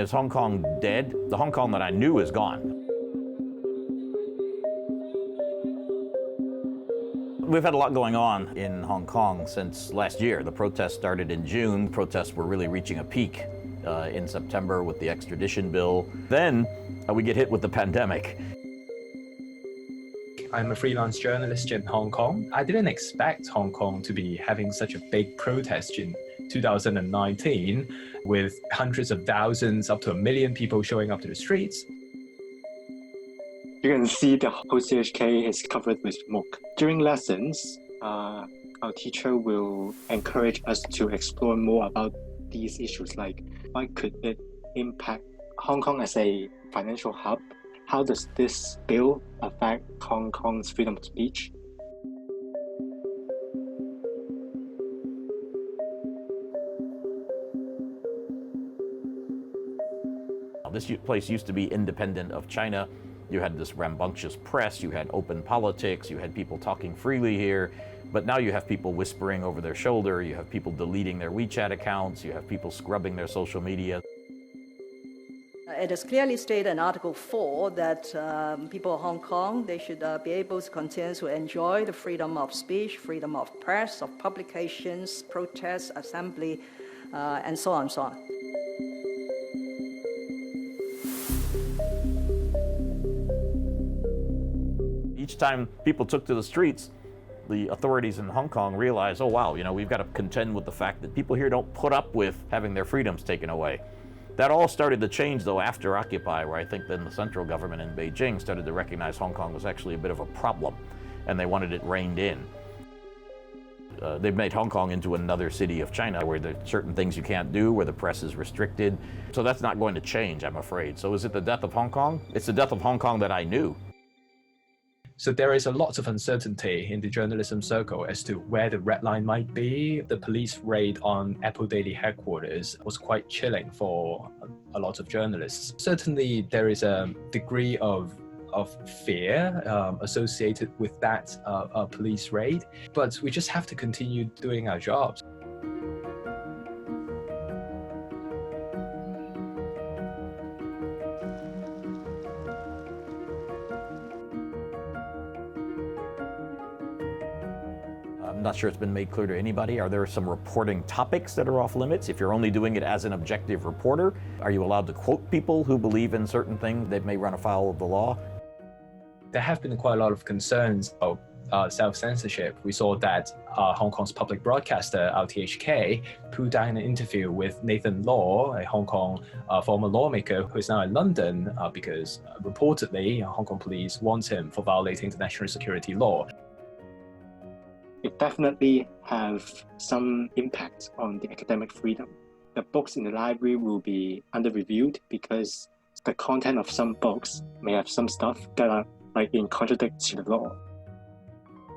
Is Hong Kong dead? The Hong Kong that I knew is gone. We've had a lot going on in Hong Kong since last year. The protests started in June. Protests were really reaching a peak in September with the extradition bill. Then we get hit with the pandemic. I'm a freelance journalist in Hong Kong. I didn't expect Hong Kong to be having such a big protest in 2019 with hundreds of thousands, up to 1 million people showing up to the streets. You can see the whole CHK is covered with smoke. During lessons, our teacher will encourage us to explore more about these issues, like why could it impact Hong Kong as a financial hub? How does this bill affect Hong Kong's freedom of speech? This place used to be independent of China. You had this rambunctious press, you had open politics, you had people talking freely here, but now you have people whispering over their shoulder, you have people deleting their WeChat accounts, you have people scrubbing their social media. It is clearly stated in Article 4 that people of Hong Kong, they should be able to continue to enjoy the freedom of speech, freedom of press, of publications, protests, assembly, and so on and so on. Each time people took to the streets, the authorities in Hong Kong realized, oh wow, we've got to contend with the fact that people here don't put up with having their freedoms taken away. That all started to change, though, after Occupy, where I think then the central government in Beijing started to recognize Hong Kong was actually a bit of a problem, and they wanted it reined in. They've made Hong Kong into another city of China, where there are certain things you can't do, where the press is restricted. So that's not going to change, I'm afraid. So is it the death of Hong Kong? It's the death of Hong Kong that I knew. So there is a lot of uncertainty in the journalism circle as to where the red line might be. The police raid on Apple Daily headquarters was quite chilling for a lot of journalists. Certainly there is a degree of fear associated with that police raid, but we just have to continue doing our jobs. I'm not sure it's been made clear to anybody. Are there some reporting topics that are off limits? If you're only doing it as an objective reporter, are you allowed to quote people who believe in certain things that may run afoul of the law? There have been quite a lot of concerns about self-censorship. We saw that Hong Kong's public broadcaster, RTHK, pulled down an interview with Nathan Law, a Hong Kong former lawmaker who is now in London because reportedly Hong Kong police want him for violating the national security law. It definitely have some impact on the academic freedom. The books in the library will be under-reviewed because the content of some books may have some stuff that are in contradiction to the law.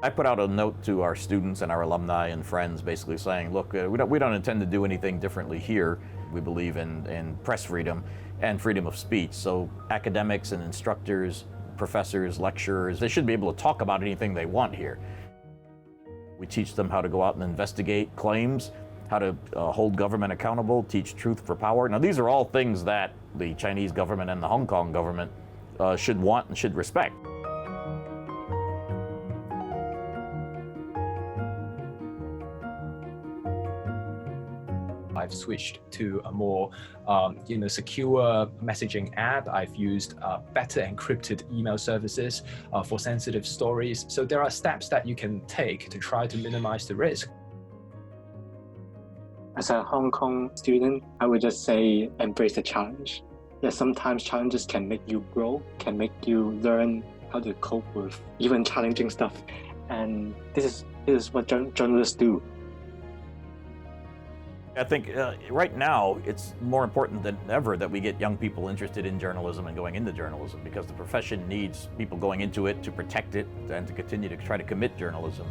I put out a note to our students and our alumni and friends basically saying, look, we don't intend to do anything differently here. We believe in press freedom and freedom of speech. So academics and instructors, professors, lecturers, they should be able to talk about anything they want here. We teach them how to go out and investigate claims, how to hold government accountable, teach truth for power. Now, these are all things that the Chinese government and the Hong Kong government should want and should respect. I've switched to a more secure messaging app. I've used better encrypted email services for sensitive stories. So there are steps that you can take to try to minimize the risk. As a Hong Kong student, I would just say embrace the challenge. Yeah, sometimes challenges can make you grow, can make you learn how to cope with even challenging stuff. And this is what journalists do. I think right now it's more important than ever that we get young people interested in journalism and going into journalism, because the profession needs people going into it to protect it and to continue to try to commit journalism.